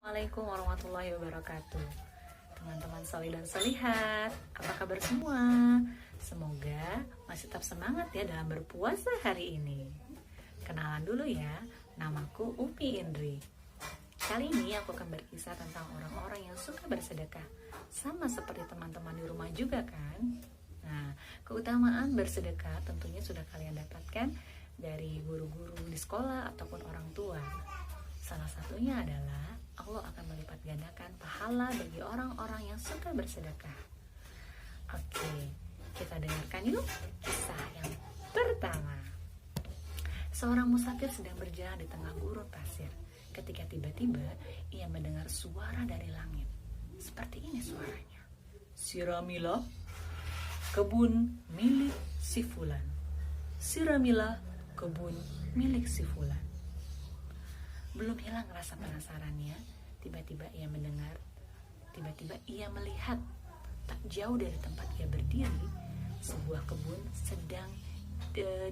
Assalamualaikum warahmatullahi wabarakatuh. Teman-teman solih dan solihat, apa kabar semua? Semoga masih tetap semangat ya dalam berpuasa hari ini. Kenalan dulu ya, namaku Umi Indri. Kali ini aku akan berkisah tentang orang-orang yang suka bersedekah. Sama seperti teman-teman di rumah juga kan? Nah, keutamaan bersedekah tentunya sudah kalian dapatkan dari guru-guru di sekolah ataupun orang tua. Salah satunya adalah Allah akan melipat gandakan pahala bagi orang-orang yang suka bersedekah. Oke, kita dengarkan yuk kisah yang pertama. Seorang musafir sedang berjalan di tengah gurun pasir. Ketika tiba-tiba ia mendengar suara dari langit. Seperti ini suaranya. Siramilah kebun milik si fulan. Siramilah kebun milik si fulan. Belum hilang rasa penasarannya, tiba-tiba ia melihat tak jauh dari tempat ia berdiri, sebuah kebun sedang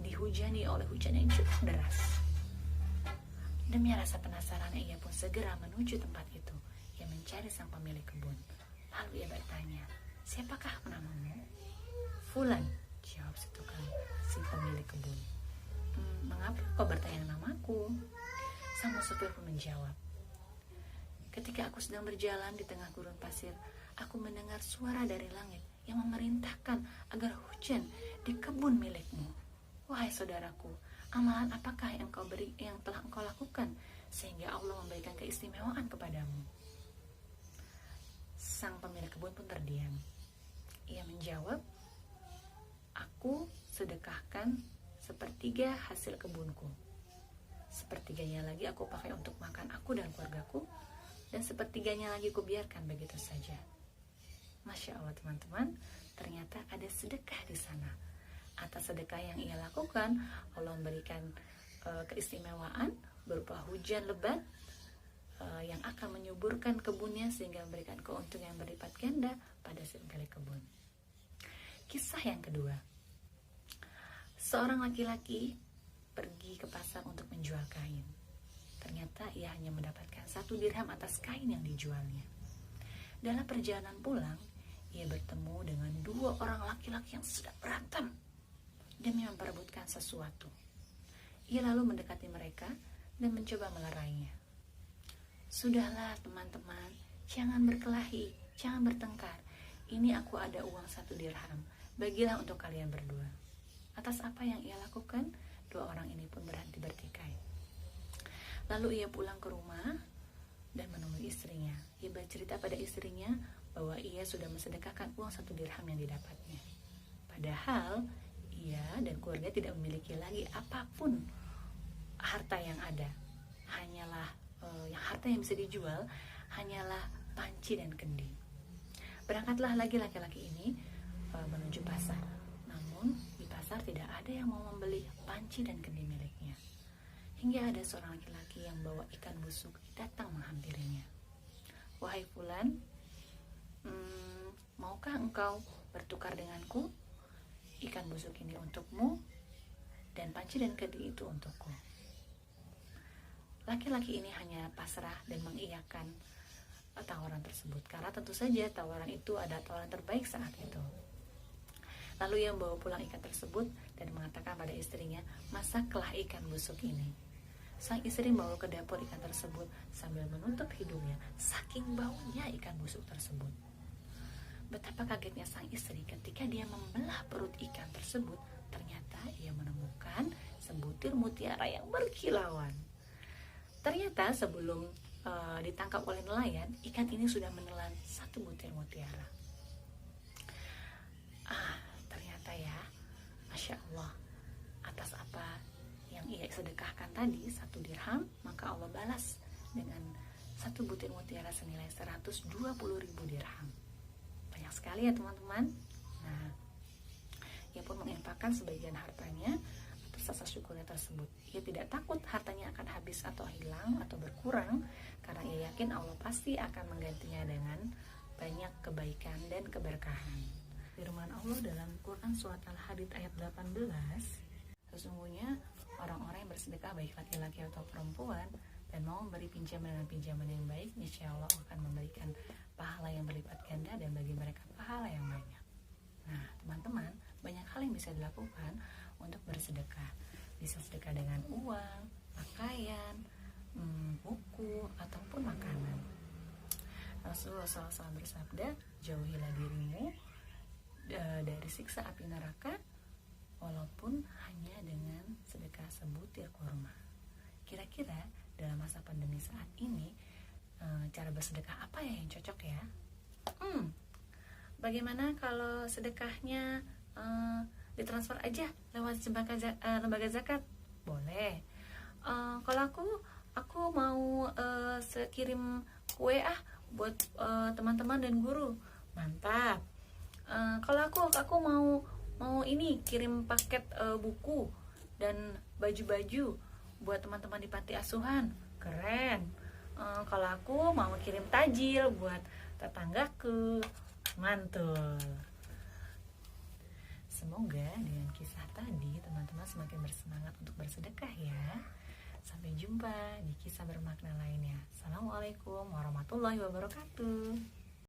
dihujani oleh hujan yang cukup deras. Demi rasa penasarannya, ia pun segera menuju tempat itu. Ia mencari sang pemilik kebun. Lalu ia bertanya, "Siapakah namamu?" "Fulan," jawab si pemilik kebun. "Mengapa kau bertanya namaku?" Sang musafir pun menjawab, "Ketika aku sedang berjalan di tengah gurun pasir, aku mendengar suara dari langit yang memerintahkan agar hujan di kebun milikmu. Wahai saudaraku, amalan apakah yang telah engkau lakukan sehingga Allah memberikan keistimewaan kepadamu?" Sang pemilik kebun pun terdiam. Ia menjawab, "Aku sedekahkan sepertiga hasil kebunku. Sepertiganya lagi aku pakai untuk makan aku dan keluargaku, dan sepertiganya lagi aku biarkan begitu saja." Masya Allah teman-teman, ternyata ada sedekah di sana. Atas sedekah yang ia lakukan, Allah memberikan keistimewaan berupa hujan lebat yang akan menyuburkan kebunnya sehingga memberikan keuntungan yang berlipat ganda pada si pemilik kebun. Kisah yang kedua, seorang laki-laki pergi ke pasar untuk menjual kain. Ternyata ia hanya mendapatkan 1 dirham atas kain yang dijualnya. Dalam perjalanan pulang, ia bertemu dengan 2 orang laki-laki yang sedang berantem demi memperebutkan sesuatu. Ia lalu mendekati mereka dan mencoba melerainya. "Sudahlah teman-teman, jangan berkelahi, jangan bertengkar. Ini aku ada uang 1 dirham, bagilah untuk kalian berdua." Atas apa yang ia lakukan, 2 orang ini pun berhenti bertikai. Lalu ia pulang ke rumah dan menemui istrinya. Ia bercerita pada istrinya bahwa ia sudah mensedekahkan uang 1 dirham yang didapatnya. Padahal ia dan keluarga tidak memiliki lagi apapun harta yang ada. Hanyalah harta yang bisa dijual hanyalah panci dan kendi. Berangkatlah lagi laki-laki ini menuju pasar. Namun di pasar tidak ada yang mau membeli panci dan kendi miliknya. Hingga ada seorang laki-laki yang bawa ikan busuk datang menghampirinya. "Wahai fulan, maukah engkau bertukar denganku? Ikan busuk ini untukmu dan panci dan kendi itu untukku." Laki-laki ini hanya pasrah dan mengiyakan tawaran tersebut, karena tentu saja tawaran itu adalah tawaran terbaik saat itu. Lalu ia membawa pulang ikan tersebut dan mengatakan pada istrinya, "Masaklah ikan busuk ini." Sang istri membawa ke dapur ikan tersebut sambil menutup hidungnya, saking baunya ikan busuk tersebut. Betapa kagetnya sang istri ketika dia membelah perut ikan tersebut, ternyata ia menemukan sebutir mutiara yang berkilauan. Ternyata sebelum ditangkap oleh nelayan, ikan ini sudah menelan 1 butir mutiara. Ternyata ya, Masya Allah, atas apa yang ia sedekahkan tadi 1 dirham, maka Allah balas dengan 1 butir mutiara senilai 120.000 dirham. Banyak sekali ya teman-teman. Nah, ia pun menginfakkan sebagian hartanya atas rasa syukurnya tersebut. Ia tidak takut hartanya akan habis atau hilang atau berkurang, karena ia yakin Allah pasti akan menggantinya dengan banyak kebaikan dan keberkahan. Firman Allah dalam Quran surat Al-Hadid ayat 18, sesungguhnya orang-orang yang bersedekah baik laki-laki atau perempuan dan mau memberi pinjaman dengan pinjaman yang baik, insya Allah akan memberikan pahala yang berlipat ganda dan bagi mereka pahala yang banyak. Nah, teman-teman, banyak hal yang bisa dilakukan untuk bersedekah. Bisa sedekah dengan uang, pakaian, buku, ataupun makanan. Rasulullah SAW bersabda, jauhilah dirimu dari siksa api neraka walaupun hanya dengan sedekah sebutir kurma. Kira-kira dalam masa pandemi saat ini, cara bersedekah apa ya yang cocok ya? Bagaimana kalau sedekahnya ditransfer aja lewat lembaga zakat? Boleh. Kalau aku mau kirim kue buat teman-teman dan guru, mantap. Kalau aku mau ini kirim paket buku dan baju-baju buat teman-teman di panti asuhan, keren. Kalau aku mau kirim tajil buat tetanggaku, mantul. Semoga dengan kisah tadi teman-teman semakin bersemangat untuk bersedekah ya. Sampai jumpa di kisah bermakna lainnya. Assalamualaikum warahmatullahi wabarakatuh.